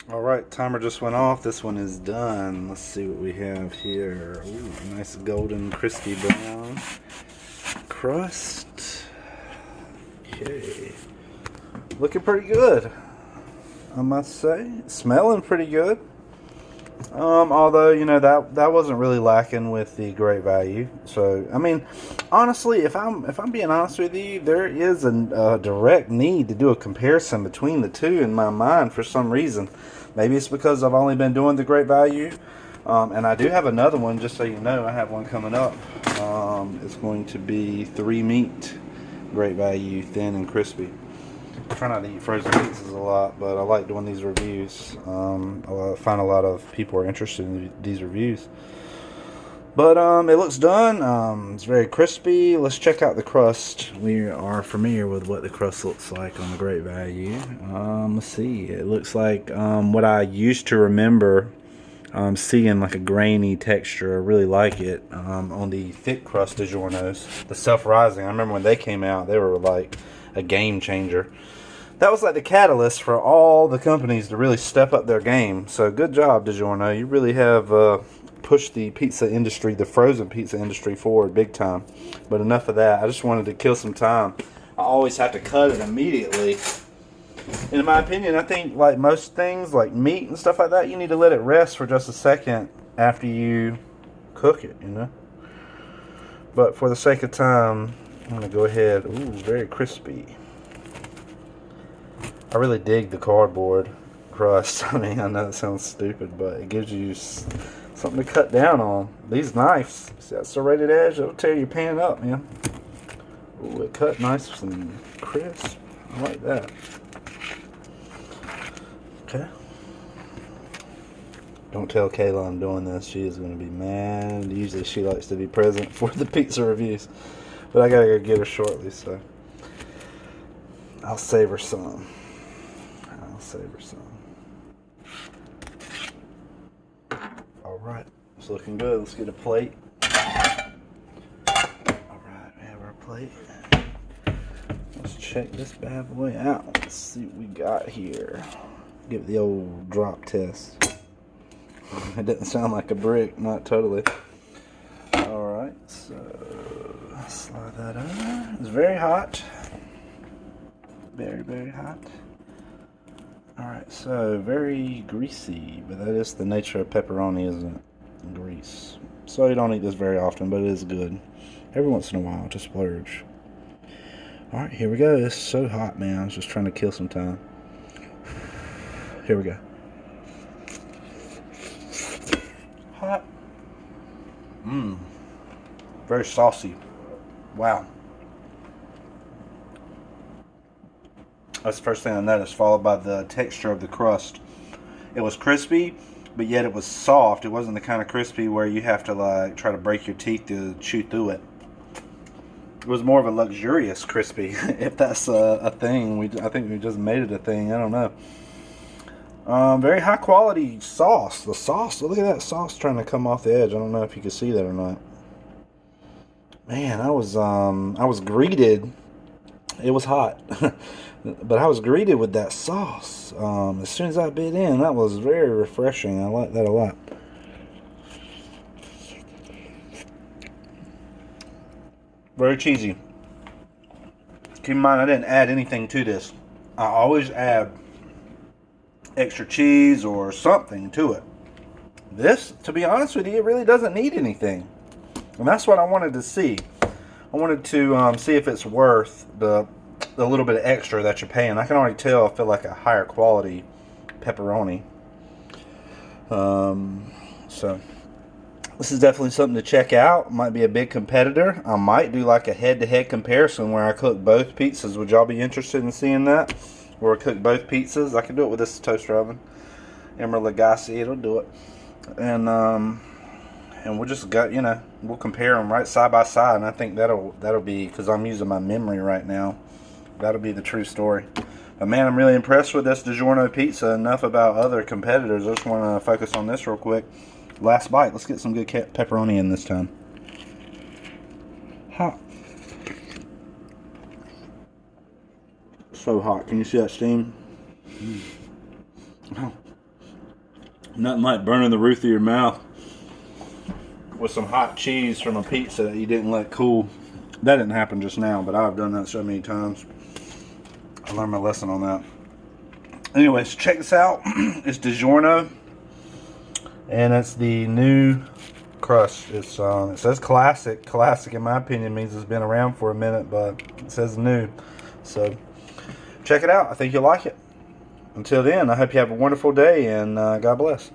Alright, timer just went off. This one is done. Let's see what we have here. Ooh, nice golden crispy brown crust. Okay. Looking pretty good, I must say. Smelling pretty good. Although, you know, that wasn't really lacking with the great value. So, I mean, honestly, if I'm being honest with you, there is a direct need to do a comparison between the two in my mind for some reason. Maybe it's because I've only been doing the great value, and I do have another one. Just so you know, I have one coming up. It's going to be 3 meat great value, thin and crispy. I try not to eat frozen pizzas a lot, but I like doing these reviews. I find a lot of people are interested in these reviews. But it looks done. It's very crispy. Let's check out the crust. We are familiar with what the crust looks like on the great value. Let's see. It looks like what I used to remember seeing, like a grainy texture. I really like it on the thick crust Digiornos. The self-rising. I remember when they came out, they were like a game changer. That was like the catalyst for all the companies to really step up their game. So good job, Digiorno. You really have pushed the pizza industry, the frozen pizza industry, forward big time. But enough of that. I just wanted to kill some time. I always have to cut it immediately. And in my opinion, I think like most things, like meat and stuff like that, you need to let it rest for just a second after you cook it, you know. But for the sake of time, I'm going to go ahead. Ooh, very crispy. I really dig the cardboard crust. I mean, I know it sounds stupid, but it gives you something to cut down on. These knives, see that serrated edge, it'll tear your pan up, man. Ooh, it cut nice and crisp. I like that. Okay. Don't tell Kayla I'm doing this. She is going to be mad. Usually she likes to be present for the pizza reviews. But I got to go get her shortly, so I'll save her some. Alright, it's looking good. Let's get a plate. Alright, we have our plate. Let's check this bad boy out. Let's see what we got here. Give it the old drop test. It doesn't sound like a brick, not totally. Alright, so slide that over. It's very hot. Very, very hot. Alright, so very greasy, but that is the nature of pepperoni, isn't it? Grease. So you don't eat this very often, but it is good. Every once in a while, to splurge. Alright, here we go. It's so hot, man. I was just trying to kill some time. Here we go. Hot. Mmm. Very saucy. Wow. That's the first thing I noticed, followed by the texture of the crust. It was crispy, but yet it was soft. It wasn't the kind of crispy where you have to like try to break your teeth to chew through it. It was more of a luxurious crispy, if that's a thing. I think we just made it a thing. I don't know. Very high quality sauce. The sauce, look at that sauce trying to come off the edge. I don't know if you can see that or not. Man, I was greeted. It was hot. But I was greeted with that sauce. As soon as I bit in, that was very refreshing. I like that a lot. Very cheesy. Keep in mind, I didn't add anything to this. I always add extra cheese or something to it. This, to be honest with you, it really doesn't need anything. And that's what I wanted to see. I wanted to see if it's worth the little bit of extra that you're paying. I can already tell I feel like a higher quality pepperoni. So this is definitely something to check out. Might be a big competitor. I might do like a head-to-head comparison where I cook both pizzas. Would y'all be interested in seeing that? Where I cook both pizzas? I can do it with this toaster oven. Emerald Lagasse, it'll do it. And we'll just go, you know, we'll compare them right side by side. And I think that'll be, because I'm using my memory right now, that'll be the true story. But man, I'm really impressed with this Digiorno pizza. Enough about other competitors. I just want to focus on this real quick. Last bite. Let's get some good pepperoni in this time. Hot. So hot. Can you see that steam? Oh. Nothing like burning the roof of your mouth with some hot cheese from a pizza that you didn't let cool. That didn't happen just now, but I've done that so many times. I learned my lesson on that. Anyways, check this out. It's Digiorno, and it's the new Crust. It's it says classic. Classic, in my opinion, means it's been around for a minute, but it says new. So check it out. I think you'll like it. Until then, I hope you have a wonderful day, and God bless.